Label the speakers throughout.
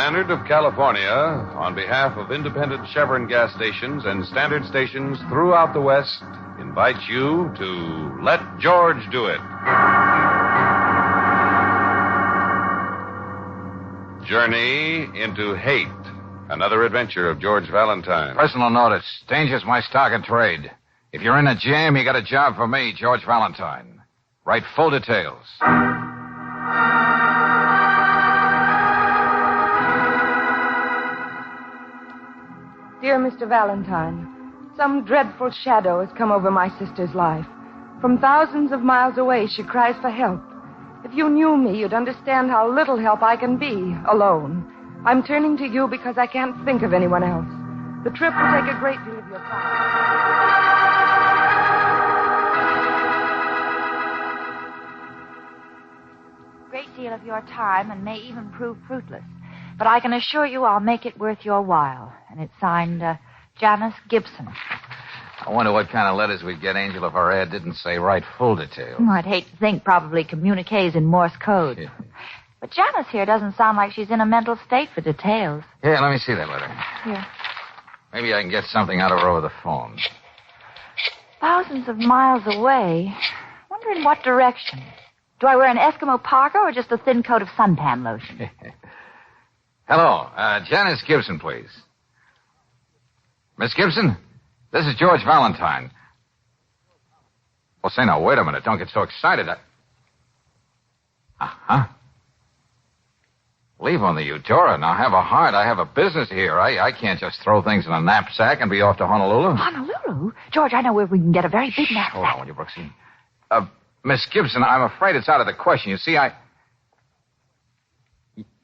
Speaker 1: Standard of California, on behalf of independent Chevron gas stations and standard stations throughout the West, invites you to Let George Do It. Journey into Hate, another adventure of George Valentine.
Speaker 2: Personal notice. Danger's my stock and trade. If you're in a jam, you got a job for me, George Valentine. Write full details.
Speaker 3: Dear Mr. Valentine, some dreadful shadow has come over my sister's life. From thousands of miles away, she cries for help. If you knew me, you'd understand how little help I can be, alone. I'm turning to you because I can't think of anyone else. The trip will take a great deal of your time.
Speaker 4: Great deal of your time and may even prove fruitless. But I can assure you I'll make it worth your while. And it's signed, Janice Gibson.
Speaker 2: I wonder what kind of letters we'd get, Angel, if our ad didn't say write full details.
Speaker 4: I'd hate to think probably communiques in Morse code.
Speaker 2: Yeah.
Speaker 4: But Janice here doesn't sound like she's in a mental state for details.
Speaker 2: Here, let me see that letter.
Speaker 4: Here.
Speaker 2: Maybe I can get something out of her over the phone.
Speaker 4: Thousands of miles away. Wonder in what direction. Do I wear an Eskimo parka or just a thin coat of suntan lotion?
Speaker 2: Hello, Janice Gibson, please. Miss Gibson, this is George Valentine. Well, say now, wait a minute. Don't get so excited. Uh-huh. Leave on the Eudora. Now, have a heart. I have a business here. I can't just throw things in a knapsack and be off to Honolulu.
Speaker 4: Honolulu? George, I know where we can get a very big knapsack.
Speaker 2: Hold on, will you, Brooksie? Miss Gibson, I'm afraid it's out of the question. You see, Yeah,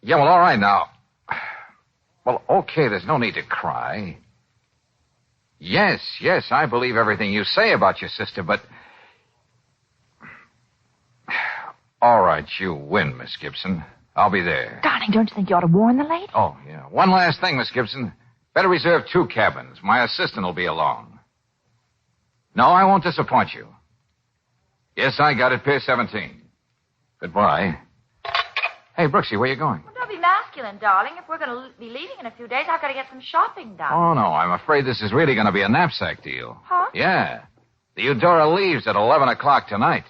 Speaker 2: well, all right now. Well, okay, there's no need to cry. Yes, I believe everything you say about your sister, but... All right, you win, Miss Gibson. I'll be there.
Speaker 4: Darling, don't you think you ought to warn the lady?
Speaker 2: Oh, yeah. One last thing, Miss Gibson. Better reserve 2 cabins. My assistant will be along. No, I won't disappoint you. Yes, I got it. Pier 17. Goodbye. Hey, Brooksie, where you going?
Speaker 4: Well, don't be masculine, darling. If we're going to be leaving in a few days, I've got to get some shopping done.
Speaker 2: Oh, no. I'm afraid this is really going to be a knapsack deal.
Speaker 4: Huh?
Speaker 2: Yeah. The Eudora leaves at 11 o'clock tonight.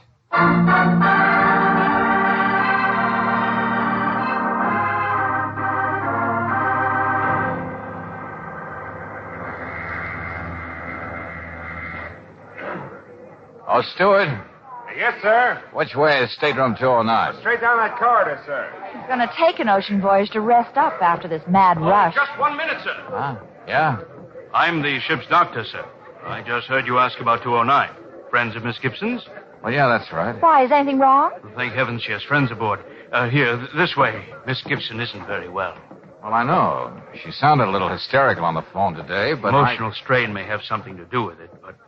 Speaker 2: Oh, Steward.
Speaker 5: Yes, sir.
Speaker 2: Which way is stateroom 209?
Speaker 5: Straight down that corridor, sir.
Speaker 4: He's going to take an ocean voyage to rest up after this mad rush.
Speaker 5: Just 1 minute, sir.
Speaker 2: Huh? Yeah?
Speaker 6: I'm the ship's doctor, sir. I just heard you ask about 209. Friends of Miss Gibson's?
Speaker 2: Well, yeah, that's right.
Speaker 4: Why, is anything wrong?
Speaker 6: Well, thank heavens she has friends aboard. Here, this way. Miss Gibson isn't very well.
Speaker 2: Well, I know. She sounded a little hysterical on the phone today, but
Speaker 6: Emotional strain may have something to do with it, but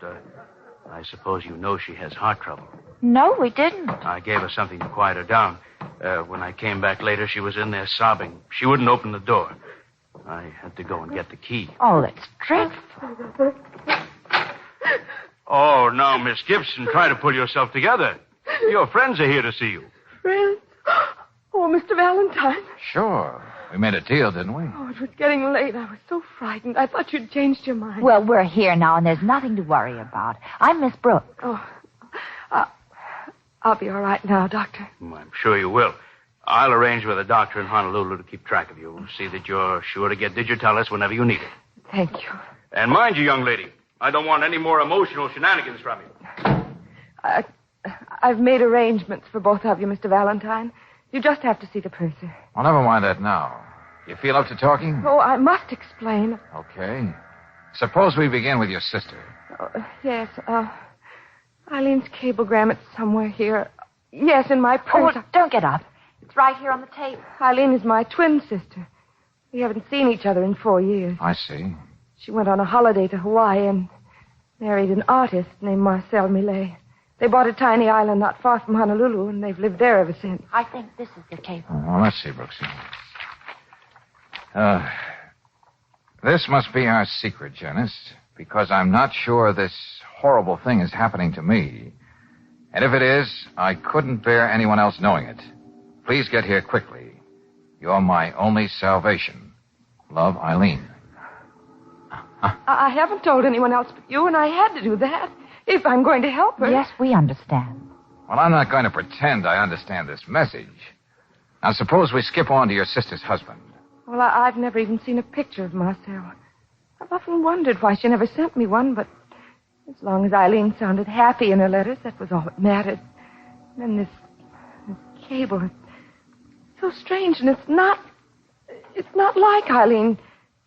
Speaker 6: I suppose you know she has heart trouble.
Speaker 4: No, we didn't.
Speaker 6: I gave her something to quiet her down. When I came back later, she was in there sobbing. She wouldn't open the door. I had to go and get the key.
Speaker 4: Oh, that's dreadful.
Speaker 6: Oh, now, Miss Gibson, try to pull yourself together. Your friends are here to see you.
Speaker 3: Friends? Oh, Mr. Valentine.
Speaker 2: Sure. We made a deal, didn't we?
Speaker 3: Oh, it was getting late. I was so frightened. I thought you'd changed your mind.
Speaker 4: Well, we're here now, and there's nothing to worry about. I'm Miss Brooks.
Speaker 3: Oh, I'll be all right now, Doctor.
Speaker 6: I'm sure you will. I'll arrange with a doctor in Honolulu to keep track of you. See that you're sure to get Digitalis whenever you need it.
Speaker 3: Thank you.
Speaker 6: And mind you, young lady, I don't want any more emotional shenanigans from you.
Speaker 3: I've made arrangements for both of you, Mr. Valentine. You just have to see the purser.
Speaker 2: Well, never mind that now. You feel up to talking?
Speaker 3: Oh, I must explain.
Speaker 2: Okay. Suppose we begin with your sister.
Speaker 3: Yes, Eileen's cablegram, it's somewhere here. Yes, in my purse.
Speaker 4: Oh, don't get up. It's right here on the table.
Speaker 3: Eileen is my twin sister. We haven't seen each other in 4 years.
Speaker 2: I see.
Speaker 3: She went on a holiday to Hawaii and married an artist named Marcel Millet. They bought a tiny island not far from Honolulu, and they've lived there ever since.
Speaker 4: I think this is the cable.
Speaker 2: Well, let's see, Brooksie. This must be our secret, Janice, because I'm not sure this horrible thing is happening to me. And if it is, I couldn't bear anyone else knowing it. Please get here quickly. You're my only salvation. Love, Eileen.
Speaker 3: I haven't told anyone else but you, and I had to do that if I'm going to help her.
Speaker 4: Yes, we understand.
Speaker 2: Well, I'm not going to pretend I understand this message. Now, suppose we skip on to your sister's husband.
Speaker 3: Well, I've never even seen a picture of Marcel. I've often wondered why she never sent me one, but as long as Eileen sounded happy in her letters, that was all that mattered. And then this cable, it's so strange, and it's not like Eileen.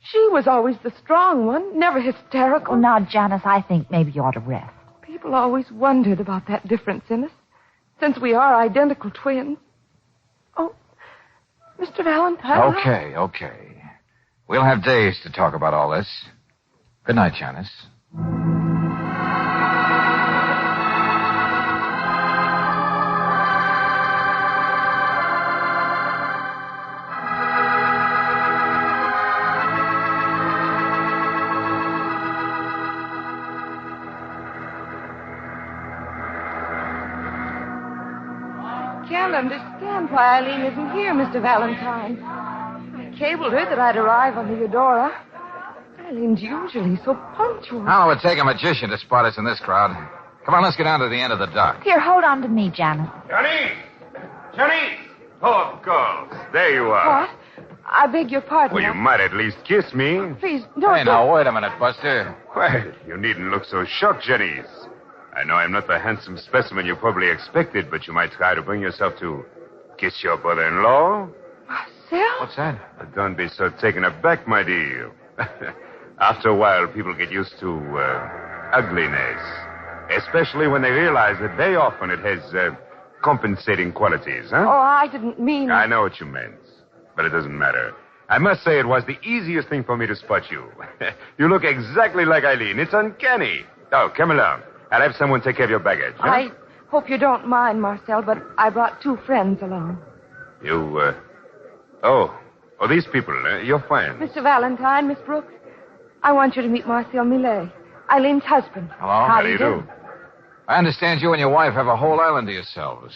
Speaker 3: She was always the strong one, never hysterical.
Speaker 4: Well, now, Janice, I think maybe you ought to rest.
Speaker 3: People always wondered about that difference in us, since we are identical twins. Oh, Mr. Valentine.
Speaker 2: Okay. We'll have days to talk about all this. Good night, Janice.
Speaker 3: I can't understand why Eileen isn't here, Mr. Valentine. I cabled her that I'd arrive on the Eudora. Eileen's usually so punctual.
Speaker 2: How long would it take a magician to spot us in this crowd? Come on, let's get down to the end of the dock.
Speaker 4: Here, hold on to me, Janice.
Speaker 5: Johnny! Oh, of course. There you are.
Speaker 3: What? I beg your pardon.
Speaker 5: Well, you might at least kiss me.
Speaker 3: Please, don't.
Speaker 2: Hey, now, wait a minute, Buster.
Speaker 5: Well, you needn't look so shocked, Janice. I know I'm not the handsome specimen you probably expected, but you might try to bring yourself to kiss your brother-in-law.
Speaker 3: Marcel?
Speaker 2: What's that?
Speaker 5: But don't be so taken aback, my dear. After a while, people get used to ugliness, especially when they realize that very often it has compensating qualities, huh?
Speaker 3: Oh, I didn't mean...
Speaker 5: I know what you meant, but it doesn't matter. I must say it was the easiest thing for me to spot you. You look exactly like Eileen. It's uncanny. Oh, come along. I'll have someone take care of your baggage. Huh?
Speaker 3: I hope you don't mind, Marcel, but I brought 2 friends along.
Speaker 5: You, Oh, these people, your friends.
Speaker 3: Mr. Valentine, Miss Brooks, I want you to meet Marcel Millet, Eileen's husband.
Speaker 2: Hello?
Speaker 5: How do you do?
Speaker 2: I understand you and your wife have a whole island to yourselves.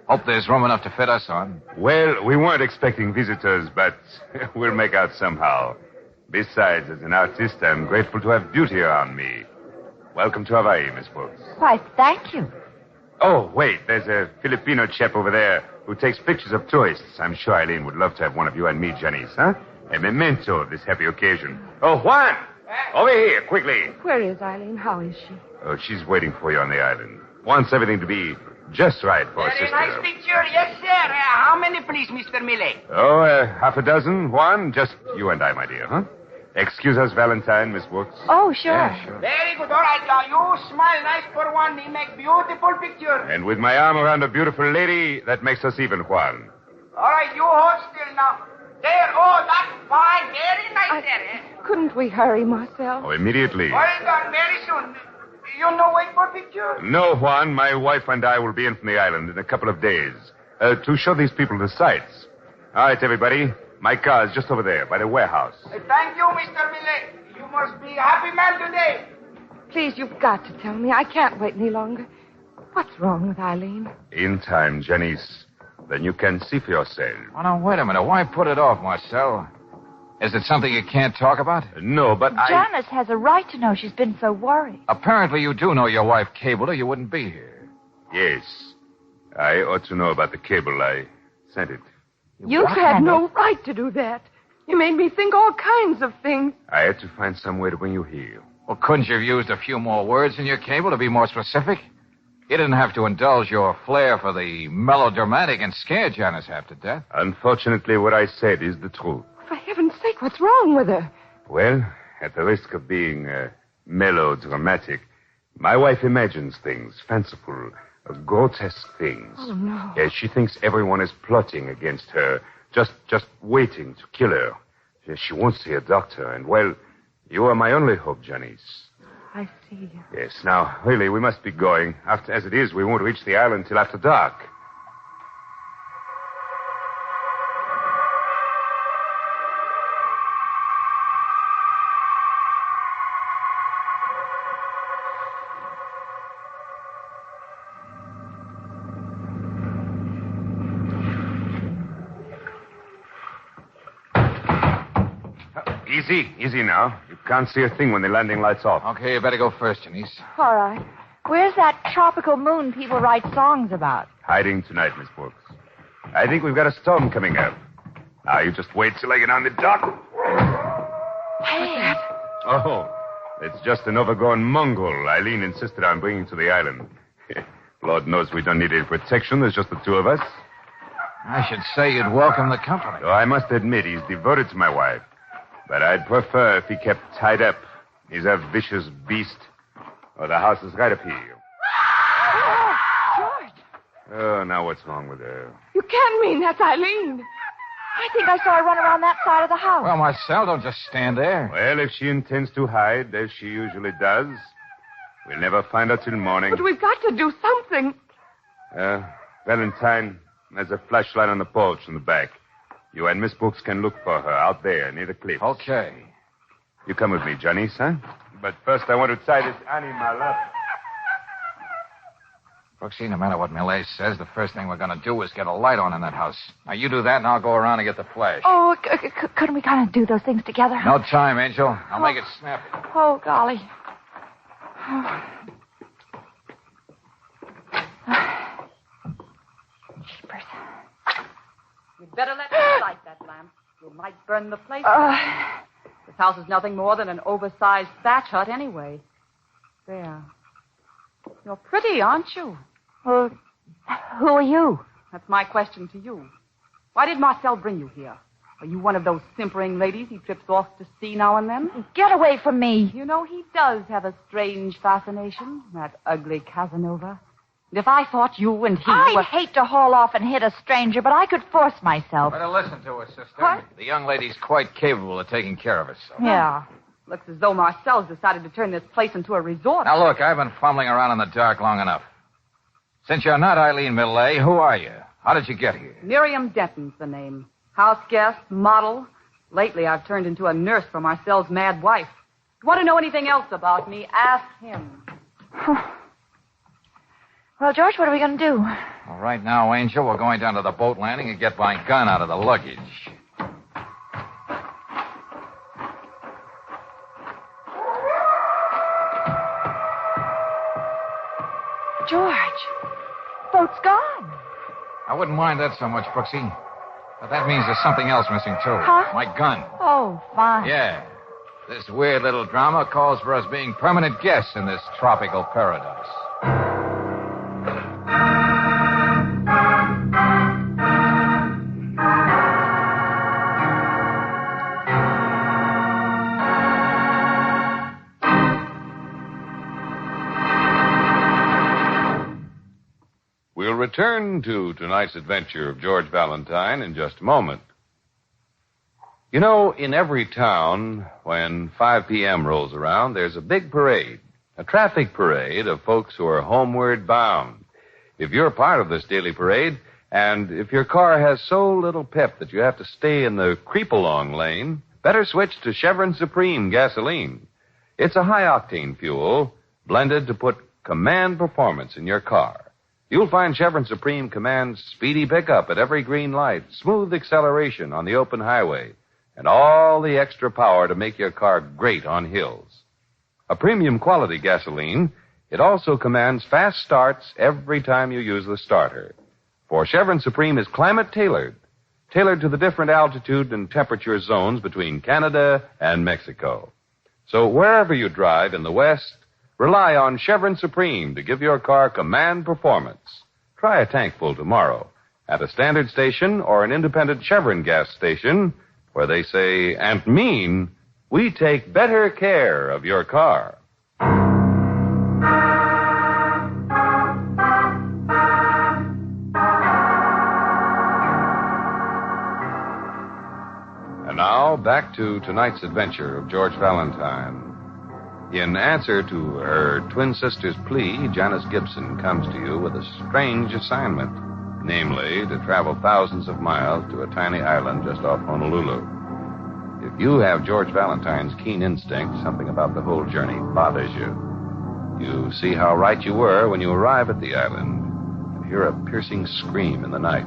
Speaker 2: Hope there's room enough to fit us on.
Speaker 5: Well, we weren't expecting visitors, but we'll make out somehow. Besides, as an artist, I'm grateful to have beauty around me. Welcome to Hawaii, Miss Brooks.
Speaker 4: Why, thank you.
Speaker 5: Oh, wait, there's a Filipino chap over there who takes pictures of tourists. I'm sure Eileen would love to have one of you and me, Janice, huh? A memento of this happy occasion. Oh, Juan! Over here, quickly.
Speaker 3: Where is Eileen? How is she?
Speaker 5: Oh, she's waiting for you on the island. Wants everything to be just right for her
Speaker 7: Very
Speaker 5: sister.
Speaker 7: nice picture. Yes, sir. How many, please, Mr. Millet?
Speaker 5: Oh, half a dozen, Juan. Just you and I, my dear, huh? Excuse us, Valentine, Miss Brooks.
Speaker 4: Oh, sure.
Speaker 2: Yeah, sure.
Speaker 7: Very good. All right, you smile nice for one. He make beautiful picture.
Speaker 5: And with my arm around a beautiful lady, that makes us even, Juan.
Speaker 7: All right, you hold still now. There, that's fine. Very nice there.
Speaker 3: Couldn't we hurry, Marcel?
Speaker 5: Oh, immediately.
Speaker 7: Well done, very soon. You no wait for picture?
Speaker 5: No, Juan. My wife and I will be in from the island in a couple of days to show these people the sights. All right, everybody. My car is just over there by the warehouse.
Speaker 7: Thank you, Mr. Millet. You must be a happy man today.
Speaker 3: Please, you've got to tell me. I can't wait any longer. What's wrong with Eileen?
Speaker 5: In time, Janice. Then you can see for yourself.
Speaker 2: Oh, now, wait a minute. Why put it off, Marcel? Is it something you can't talk about?
Speaker 5: No, but
Speaker 4: Janice has a right to know. She's been so worried.
Speaker 2: Apparently you do know your wife cabled her. You wouldn't be here.
Speaker 5: Yes. I ought to know about the cable. I sent it.
Speaker 3: You had no right to do that. You made me think all kinds of things.
Speaker 5: I had to find some way to bring you here.
Speaker 2: Well, couldn't you have used a few more words in your cable to be more specific? You didn't have to indulge your flair for the melodramatic and scare Janice half to death.
Speaker 5: Unfortunately, what I said is the truth.
Speaker 3: For heaven's sake, what's wrong with her?
Speaker 5: Well, at the risk of being melodramatic, my wife imagines things, fanciful, grotesque things.
Speaker 3: Oh, no.
Speaker 5: Yes, she thinks everyone is plotting against her, just waiting to kill her. Yes, she wants to see a doctor, and, well, you are my only hope, Janice.
Speaker 3: I see.
Speaker 5: Yes, now, really, we must be going. As it is, we won't reach the island till after dark. Easy now. You can't see a thing when the landing light's off.
Speaker 2: Okay, you better go first, Janice.
Speaker 4: All right. Where's that tropical moon people write songs about?
Speaker 5: Hiding tonight, Miss Brooks. I think we've got a storm coming up. Now, you just wait till I get on the dock.
Speaker 4: Hey.
Speaker 5: Oh, it's just an overgrown Mongol Eileen insisted on bringing to the island. Lord knows we don't need any protection. There's just the two of us.
Speaker 2: I should say you'd welcome the company.
Speaker 5: Oh, I must admit, he's devoted to my wife. But I'd prefer if he kept tied up. He's a vicious beast. Oh, the house is right up here.
Speaker 3: Oh, George.
Speaker 5: Oh, now what's wrong with her?
Speaker 3: You can't mean that's Eileen.
Speaker 4: I think I saw her run around that side of the house.
Speaker 2: Well, Marcel, don't just stand there.
Speaker 5: Well, if she intends to hide, as she usually does, we'll never find her till morning.
Speaker 3: But we've got to do something.
Speaker 5: Valentine, there's a flashlight on the porch in the back. You and Miss Brooks can look for her out there near the cliffs.
Speaker 2: Okay.
Speaker 5: You come with me, Johnny, son. But first I want to tie this animal up.
Speaker 2: Brooksie, no matter what Millet says, the first thing we're going to do is get a light on in that house. Now, you do that, and I'll go around and get the flash.
Speaker 4: Oh, couldn't we kind of do those things together?
Speaker 2: No time, Angel. I'll make it snappy.
Speaker 4: Oh, golly. Jeepers.
Speaker 8: You'd better let me light that lamp. You might burn the place down. This house is nothing more than an oversized thatch hut anyway. There. You're pretty, aren't you?
Speaker 4: Well, who are you?
Speaker 8: That's my question to you. Why did Marcel bring you here? Are you one of those simpering ladies he trips off to see now and then?
Speaker 4: Get away from me.
Speaker 8: You know, he does have a strange fascination, that ugly Casanova. And if I thought you and he
Speaker 4: I'd
Speaker 8: were...
Speaker 4: hate to haul off and hit a stranger, but I could force myself.
Speaker 2: Better listen to her, sister.
Speaker 4: What?
Speaker 2: The young lady's quite capable of taking care of herself.
Speaker 4: Yeah.
Speaker 8: Looks as though Marcel's decided to turn this place into a resort.
Speaker 2: Now, look, I've been fumbling around in the dark long enough. Since you're not Eileen Millet, who are you? How did you get here?
Speaker 8: Miriam Denton's the name. House guest, model. Lately, I've turned into a nurse for Marcel's mad wife. If you want to know anything else about me, ask him.
Speaker 4: Well, George, what are we going to do?
Speaker 2: Well, right now, Angel, we're going down to the boat landing and get my gun out of the luggage.
Speaker 4: George, boat's gone.
Speaker 2: I wouldn't mind that so much, Brooksie. But that means there's something else missing, too.
Speaker 4: Huh?
Speaker 2: My gun.
Speaker 4: Oh, fine.
Speaker 2: Yeah. This weird little drama calls for us being permanent guests in this tropical paradise.
Speaker 1: We'll return to tonight's adventure of George Valentine in just a moment. You know, in every town, when 5 p.m. rolls around, there's a big parade, a traffic parade of folks who are homeward bound. If you're part of this daily parade, and if your car has so little pep that you have to stay in the creep-along lane, better switch to Chevron Supreme gasoline. It's a high-octane fuel blended to put command performance in your car. You'll find Chevron Supreme commands speedy pickup at every green light, smooth acceleration on the open highway, and all the extra power to make your car great on hills. A premium quality gasoline, it also commands fast starts every time you use the starter. For Chevron Supreme is climate tailored to the different altitude and temperature zones between Canada and Mexico. So wherever you drive in the West, rely on Chevron Supreme to give your car command performance. Try a tankful tomorrow at a standard station or an independent Chevron gas station where they say and mean, we take better care of your car. And now, back to tonight's adventure of George Valentine. In answer to her twin sister's plea, Janice Gibson comes to you with a strange assignment, namely to travel thousands of miles to a tiny island just off Honolulu. If you have George Valentine's keen instinct, something about the whole journey bothers you. You see how right you were when you arrive at the island and hear a piercing scream in the night.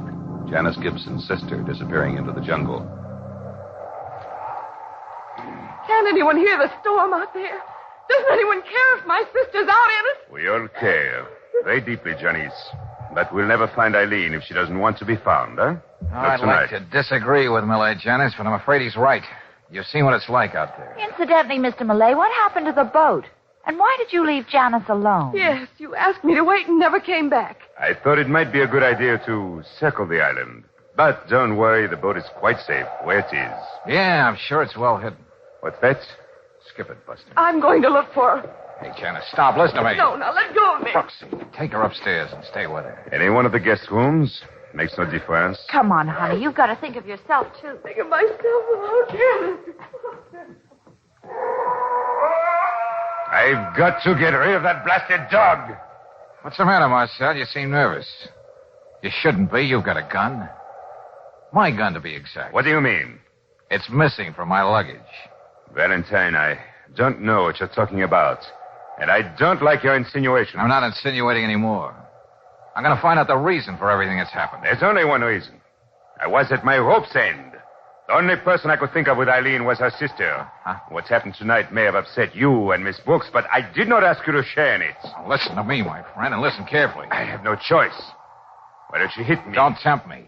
Speaker 1: Janice Gibson's sister disappearing into the jungle.
Speaker 3: Can't anyone hear the storm out there? Doesn't anyone care if my sister's out in it?
Speaker 5: We all care. Very deeply, Janice. But we'll never find Eileen if she doesn't want to be found, huh?
Speaker 2: I'd like to disagree with Millet, Janice, but I'm afraid he's right. You've seen what it's like out there.
Speaker 4: Incidentally, Mr. Millay, what happened to the boat? And why did you leave Janice alone?
Speaker 3: Yes, you asked me to wait and never came back.
Speaker 5: I thought it might be a good idea to circle the island. But don't worry, the boat is quite safe where it is.
Speaker 2: Yeah, I'm sure it's well hidden.
Speaker 5: What's that?
Speaker 2: Skip it, Buster.
Speaker 3: I'm going to look for her.
Speaker 2: Hey, Janice, stop. Listen to me.
Speaker 3: No, now let go of me.
Speaker 2: Brooksie, take her upstairs and stay with her.
Speaker 5: Any one of the guest rooms makes no difference.
Speaker 4: Come on, honey. You've got to think of yourself, too.
Speaker 3: Think of myself. Oh, dear.
Speaker 5: I've got to get rid of that blasted dog.
Speaker 2: What's the matter, Marcel? You seem nervous. You shouldn't be. You've got a gun. My gun, to be exact.
Speaker 5: What do you mean?
Speaker 2: It's missing from my luggage.
Speaker 5: Valentine, I don't know what you're talking about. And I don't like your insinuation.
Speaker 2: I'm not insinuating anymore. I'm going to find out the reason for everything that's happened.
Speaker 5: There's only one reason. I was at my rope's end. The only person I could think of with Eileen was her sister.
Speaker 2: Huh?
Speaker 5: What's happened tonight may have upset you and Miss Brooks, but I did not ask you to share in it.
Speaker 2: Now, listen to me, my friend, and listen carefully.
Speaker 5: I have no choice. Why don't you hit me?
Speaker 2: Don't tempt me.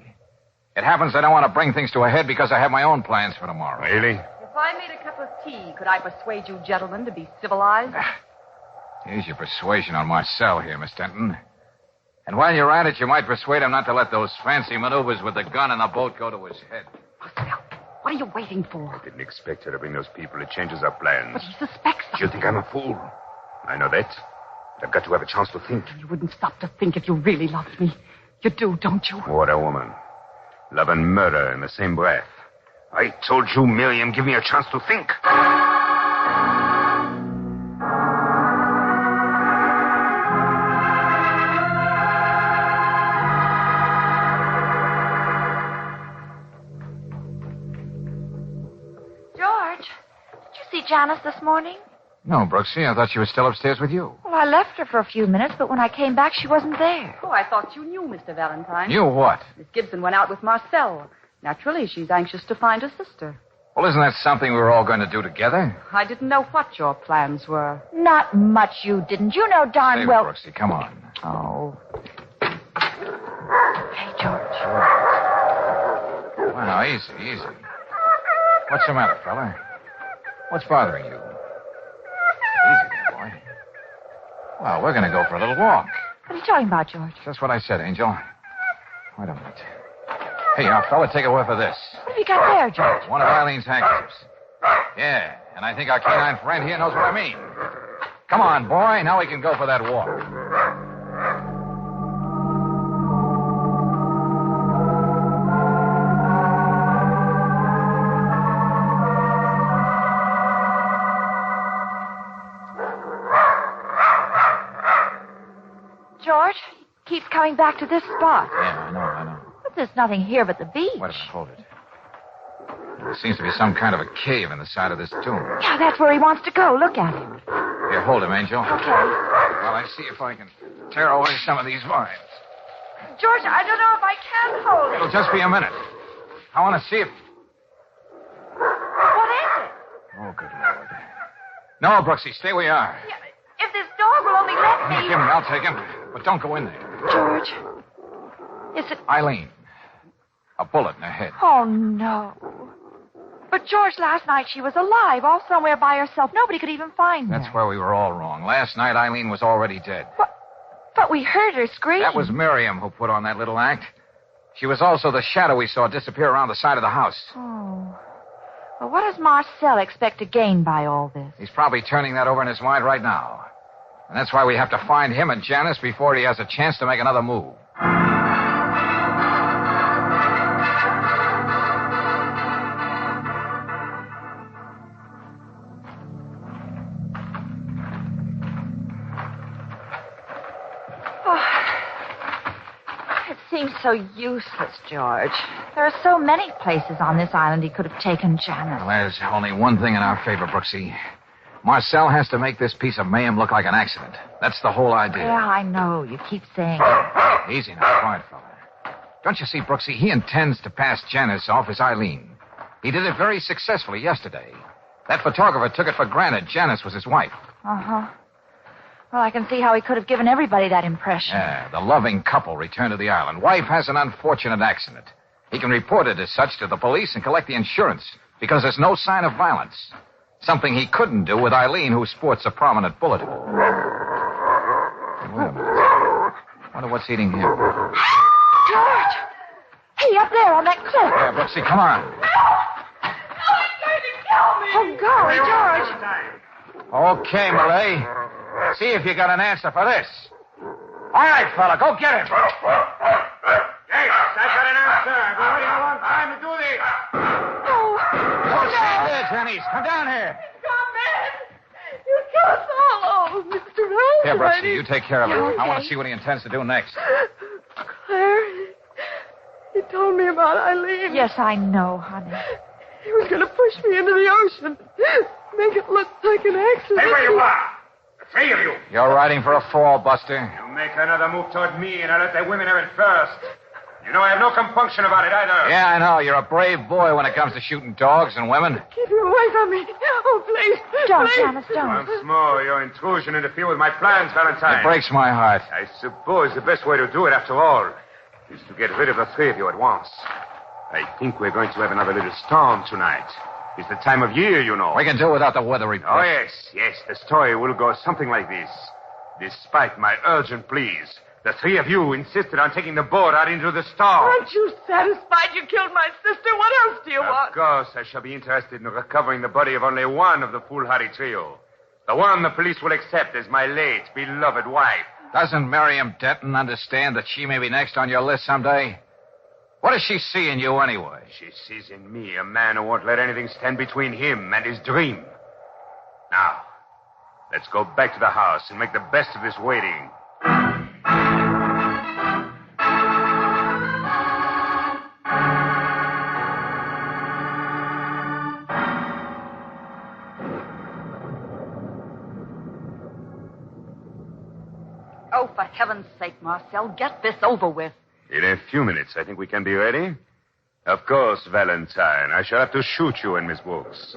Speaker 2: It happens I don't want to bring things to a head because I have my own plans for tomorrow.
Speaker 5: Really?
Speaker 8: If I made a cup of tea, could I persuade you gentlemen to be civilized?
Speaker 2: Here's your persuasion on Marcel here, Miss Denton. And while you're at it, you might persuade him not to let those fancy maneuvers with the gun and the boat go to his head.
Speaker 8: Marcel, what are you waiting for?
Speaker 5: I didn't expect her to bring those people. It changes our plans.
Speaker 8: But he suspects
Speaker 5: Do you think I'm a fool? I know that. But I've got to have a chance to think.
Speaker 8: You wouldn't stop to think if you really loved me. You do, don't you?
Speaker 5: What a woman. Love and murder in the same breath. I told you, Miriam, give me a chance to think.
Speaker 4: George, did you see Janice this morning?
Speaker 2: No, Brooksie, I thought she was still upstairs with you.
Speaker 4: Well, I left her for a few minutes, but when I came back, she wasn't there.
Speaker 8: Oh, I thought you knew, Mr. Valentine.
Speaker 2: You what?
Speaker 8: Miss Gibson went out with Marcel. Naturally, she's anxious to find her sister.
Speaker 2: Well, isn't that something we were all going to do together?
Speaker 8: I didn't know what your plans were.
Speaker 4: Not much you didn't. You know darn
Speaker 2: Stay
Speaker 4: well...
Speaker 2: with Brooksie, come on.
Speaker 4: Oh. Hey, George.
Speaker 2: Well, now, easy, easy. What's the matter, fella? What's bothering you? Easy, there, boy. Well, we're going to go for a little walk.
Speaker 4: What are you talking about, George?
Speaker 2: Just what I said, Angel. Wait a minute. Hey, now, fella, take a whiff of this.
Speaker 4: What have you got there, George?
Speaker 2: One of Eileen's handkerchiefs. Yeah, and I think our canine friend here knows what I mean. Come on, boy. Now we can go for that walk.
Speaker 4: George, he keeps coming back to this spot.
Speaker 2: Yeah, I know.
Speaker 4: But there's nothing here but the beach.
Speaker 2: Wait a minute, hold it. There seems to be some kind of a cave in the side of this tomb.
Speaker 4: Yeah, that's where he wants to go. Look at him.
Speaker 2: Here, hold him, Angel.
Speaker 4: Okay.
Speaker 2: While I see if I can tear away some of these vines.
Speaker 3: George, I don't know if I can hold it.
Speaker 2: It'll just be a minute. I want to see if...
Speaker 4: What is it?
Speaker 2: Oh, good Lord. No, Brooksie, stay where you are.
Speaker 4: Yeah, if this dog will only let me...
Speaker 2: Give him, I'll take him. But don't go in there.
Speaker 4: George, is it...
Speaker 2: Eileen. A bullet in her head.
Speaker 4: Oh, no. But, George, last night she was alive, off somewhere by herself. Nobody could even find her.
Speaker 2: That's where we were all wrong. Last night, Eileen was already dead.
Speaker 4: But we heard her scream.
Speaker 2: That was Miriam who put on that little act. She was also the shadow we saw disappear around the side of the house.
Speaker 4: Oh. Well, what does Marcel expect to gain by all this?
Speaker 2: He's probably turning that over in his mind right now. And that's why we have to find him and Janice before he has a chance to make another move.
Speaker 4: Seems so useless, George. There are so many places on this island he could have taken Janice.
Speaker 2: Well, there's only one thing in our favor, Brooksie. Marcel has to make this piece of mayhem look like an accident. That's the whole idea.
Speaker 4: Yeah, I know. You keep saying it.
Speaker 2: Easy now, quiet, fella. Don't you see, Brooksie, he intends to pass Janice off as Eileen. He did it very successfully yesterday. That photographer took it for granted Janice was his wife.
Speaker 4: Uh-huh. Well, I can see how he could have given everybody that impression.
Speaker 2: Yeah, the loving couple returned to the island. Wife has an unfortunate accident. He can report it as such to the police and collect the insurance because there's no sign of violence. Something he couldn't do with Eileen, who sports a prominent bullet hole. Wait a minute. Wonder what's eating him.
Speaker 4: George! Hey, up there on that cliff.
Speaker 2: Yeah, Brooksie, come on.
Speaker 4: Oh, golly, George.
Speaker 2: Okay, Malay. See if you got an answer for this. All right, fella, go get him.
Speaker 5: Yes, I've got an answer. I've been waiting a long time to do this.
Speaker 2: Don't stand there, Janice. Come down here.
Speaker 3: Come in. You killed us all. Oh, Mr. Valentine.
Speaker 2: Here, Brooksie, you take care of it.
Speaker 4: Okay.
Speaker 2: I want to see what he intends to do next.
Speaker 3: Claire, he told me about Eileen.
Speaker 4: Yes, I know, honey.
Speaker 3: He was going to push me into the ocean. Make it look like an accident.
Speaker 5: Stay where you are. The three of you.
Speaker 2: You're riding for a fall, Buster.
Speaker 5: You make another move toward me, and I'll let the women have it first. You know I have no compunction about it either.
Speaker 2: Yeah, I know. You're a brave boy when it comes to shooting dogs and women.
Speaker 3: Keep him away from me. Oh, please.
Speaker 4: Don't,
Speaker 3: please.
Speaker 4: Janice, don't.
Speaker 5: Once more, your intrusion interfere with my plans, Valentine.
Speaker 2: It breaks my heart.
Speaker 5: I suppose the best way to do it, after all, is to get rid of the three of you at once. I think we're going to have another little storm tonight. It's the time of year, you know.
Speaker 2: We can do without the weather report.
Speaker 5: Oh, yes. The story will go something like this. Despite my urgent pleas, the three of you insisted on taking the boat out into the storm.
Speaker 3: Aren't you satisfied you killed my sister? What else do you want?
Speaker 5: Of course, I shall be interested in recovering the body of only one of the foolhardy trio. The one the police will accept as my late, beloved wife.
Speaker 2: Doesn't Miriam Denton understand that she may be next on your list someday? What does she see in you anyway?
Speaker 5: She sees in me a man who won't let anything stand between him and his dream. Now, let's go back to the house and make the best of this waiting.
Speaker 8: Oh, for heaven's sake, Marcel, get this over with.
Speaker 5: In a few minutes, I think we can be ready. Of course, Valentine. I shall have to shoot you and Miss Brooks.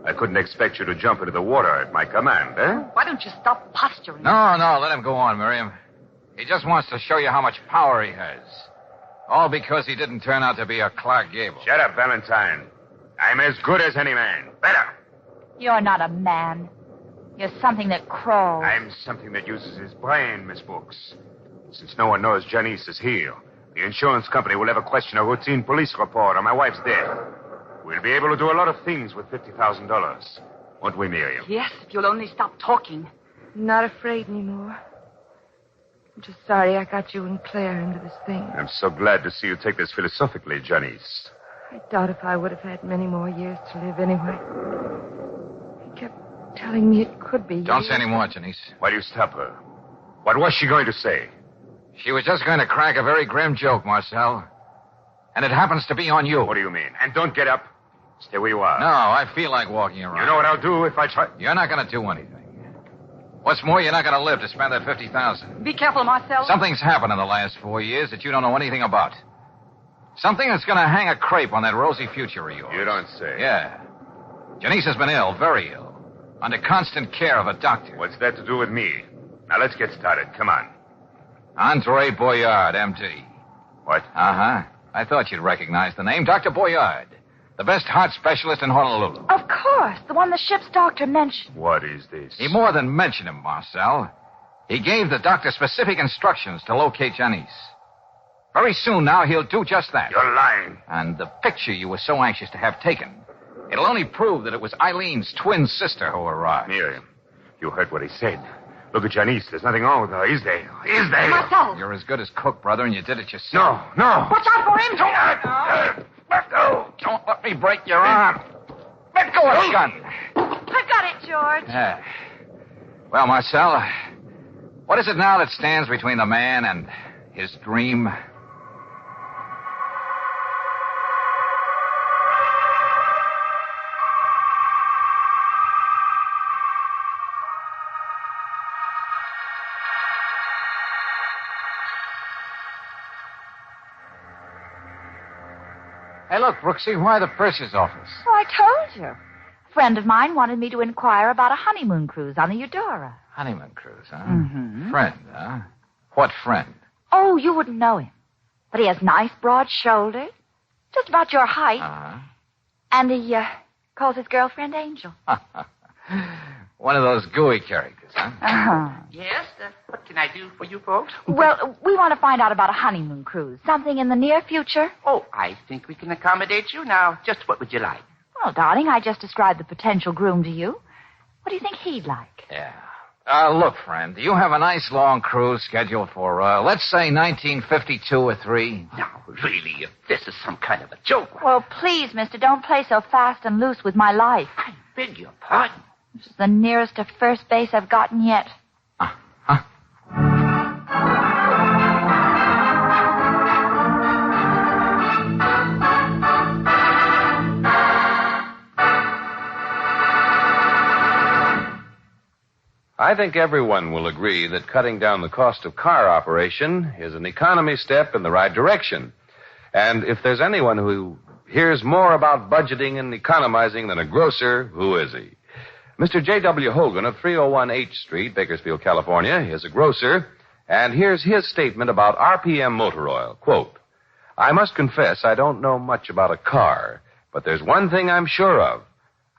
Speaker 5: I couldn't expect you to jump into the water at my command, eh?
Speaker 8: Why don't you stop posturing?
Speaker 2: No, let him go on, Miriam. He just wants to show you how much power he has. All because he didn't turn out to be a Clark Gable.
Speaker 5: Shut up, Valentine. I'm as good as any man. Better.
Speaker 4: You're not a man. You're something that crawls.
Speaker 5: I'm something that uses his brain, Miss Brooks. Since no one knows Janice is here, the insurance company will ever question a routine police report on my wife's death. We'll be able to do a lot of things with $50,000. Won't we, Miriam?
Speaker 8: Yes, if you'll only stop talking.
Speaker 3: I'm not afraid anymore. I'm just sorry I got you and Claire into this thing.
Speaker 5: I'm so glad to see you take this philosophically, Janice.
Speaker 3: I doubt if I would have had many more years to live anyway. He kept telling me it could be.
Speaker 2: Don't say any more, Janice.
Speaker 5: Why do you stop her? What was she going to say?
Speaker 2: She was just going to crack a very grim joke, Marcel. And it happens to be on you.
Speaker 5: What do you mean? And don't get up. Stay where you are.
Speaker 2: No, I feel like walking around.
Speaker 5: You know what I'll do if I try?
Speaker 2: You're not going to do anything. What's more, you're not going to live to spend that $50,000.
Speaker 8: Be careful, Marcel.
Speaker 2: Something's happened in the last 4 years that you don't know anything about. Something that's going to hang a crepe on that rosy future of yours.
Speaker 5: You don't say.
Speaker 2: Yeah. Janice has been ill, very ill, under constant care of a doctor.
Speaker 5: What's that to do with me? Now, let's get started. Come on.
Speaker 2: Andre Boyard, M.D.
Speaker 5: What?
Speaker 2: Uh-huh. I thought you'd recognize the name. Dr. Boyard. The best heart specialist in Honolulu.
Speaker 4: Of course, the one the ship's doctor mentioned.
Speaker 5: What is this?
Speaker 2: He more than mentioned him, Marcel. He gave the doctor specific instructions to locate Janice. Very soon now, he'll do just that.
Speaker 5: You're lying.
Speaker 2: And the picture you were so anxious to have taken, it'll only prove that it was Eileen's twin sister who arrived.
Speaker 5: Miriam, you heard what he said. Look at Janice. There's nothing wrong with her, is there? Is there?
Speaker 8: Marcel!
Speaker 2: You're as good as cook, brother, and you did it yourself.
Speaker 5: No.
Speaker 8: Watch out for him!
Speaker 2: Let go. Don't let me break your arm. Let go of the gun.
Speaker 4: I've got it, George.
Speaker 2: Yeah. Well, Marcel, what is it now that stands between the man and his dream? Hey, look, Brooksie, why the purser's office?
Speaker 4: Oh, I told you. friend of mine wanted me to inquire about a honeymoon cruise on the Eudora.
Speaker 2: Honeymoon cruise, huh?
Speaker 4: Mm-hmm.
Speaker 2: Friend, huh? What friend?
Speaker 4: Oh, you wouldn't know him. But he has nice, broad shoulders, just about your height.
Speaker 2: Uh-huh.
Speaker 4: And he calls his girlfriend Angel.
Speaker 2: One of those gooey characters, huh?
Speaker 4: Uh-huh.
Speaker 7: Yes? What can I do for you folks?
Speaker 4: Well, we want to find out about a honeymoon cruise. Something in the near future.
Speaker 7: Oh, I think we can accommodate you. Now, just what would you like?
Speaker 4: Well, darling, I just described the potential groom to you. What do you think he'd like?
Speaker 2: Yeah. Look, friend, you have a nice long cruise scheduled for, let's say 1952 or 3.
Speaker 7: Now, really, if this is some kind of a joke.
Speaker 4: Well, please, mister, don't play so fast and loose with my life.
Speaker 7: I beg your pardon.
Speaker 4: This is the nearest to first base I've gotten yet.
Speaker 2: Huh?
Speaker 1: I think everyone will agree that cutting down the cost of car operation is an economy step in the right direction. And if there's anyone who hears more about budgeting and economizing than a grocer, who is he? Mr. J.W. Hogan of 301 H Street, Bakersfield, California, is a grocer, and here's his statement about RPM motor oil. Quote, I must confess I don't know much about a car, but there's one thing I'm sure of.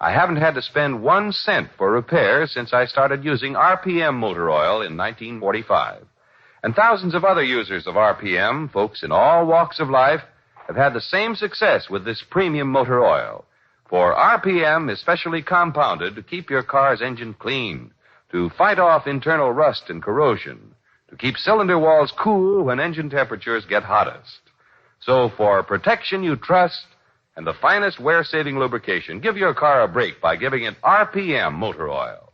Speaker 1: I haven't had to spend 1 cent for repairs since I started using RPM motor oil in 1945. And thousands of other users of RPM, folks in all walks of life, have had the same success with this premium motor oil. For RPM is specially compounded to keep your car's engine clean, to fight off internal rust and corrosion, to keep cylinder walls cool when engine temperatures get hottest. So for protection you trust and the finest wear-saving lubrication, give your car a break by giving it RPM motor oil.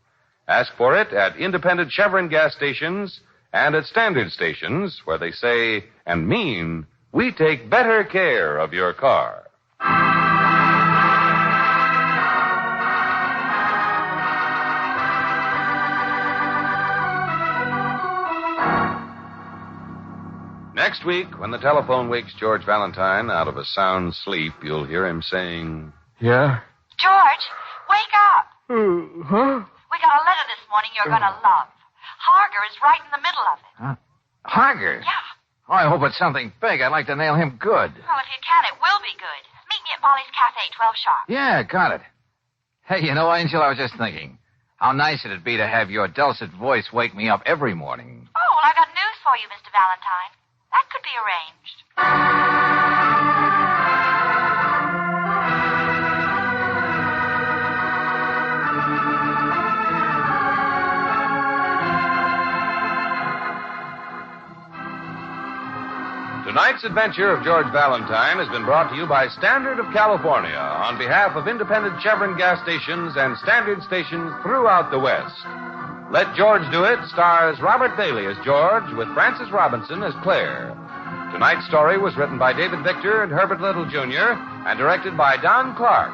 Speaker 1: Ask for it at independent Chevron gas stations and at standard stations where they say and mean, we take better care of your car. Next week, when the telephone wakes George Valentine out of a sound sleep, you'll hear him saying...
Speaker 9: Yeah?
Speaker 4: George, wake up.
Speaker 9: Huh?
Speaker 4: We got a letter this morning you're going to love. Harger is right in the middle of it.
Speaker 2: Huh? Harger?
Speaker 4: Yeah.
Speaker 2: Oh, I hope it's something big. I'd like to nail him good.
Speaker 4: Well, if you can, it will be good. Meet me at Molly's Cafe, 12 sharp.
Speaker 2: Yeah, got it. Hey, you know, Angel, I was just thinking, how nice it'd be to have your dulcet voice wake me up every morning.
Speaker 4: Oh, well, I got news for you, Mr. Valentine. That could be arranged.
Speaker 1: Tonight's adventure of George Valentine has been brought to you by Standard of California on behalf of independent Chevron gas stations and Standard stations throughout the West. Let George Do It stars Robert Bailey as George with Frances Robinson as Claire. Tonight's story was written by David Victor and Herbert Little, Jr. and directed by Don Clark.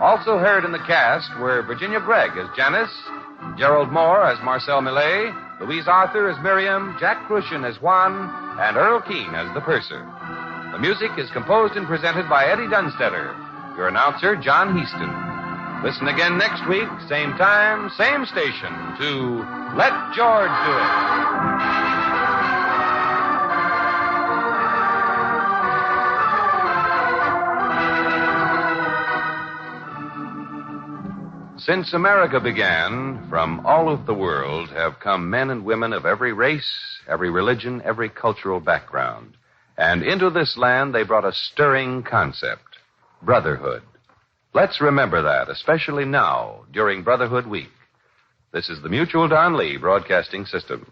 Speaker 1: Also heard in the cast were Virginia Gregg as Janice, Gerald Moore as Marcel Millet, Louise Arthur as Miriam, Jack Crucian as Juan, and Earl Keane as the purser. The music is composed and presented by Eddie Dunstetter. Your announcer, John Heaston. Listen again next week, same time, same station, to Let George Do It. Since America began, from all of the world have come men and women of every race, every religion, every cultural background. And into this land they brought a stirring concept, brotherhood. Let's remember that, especially now, during Brotherhood Week. This is the Mutual Don Lee Broadcasting System.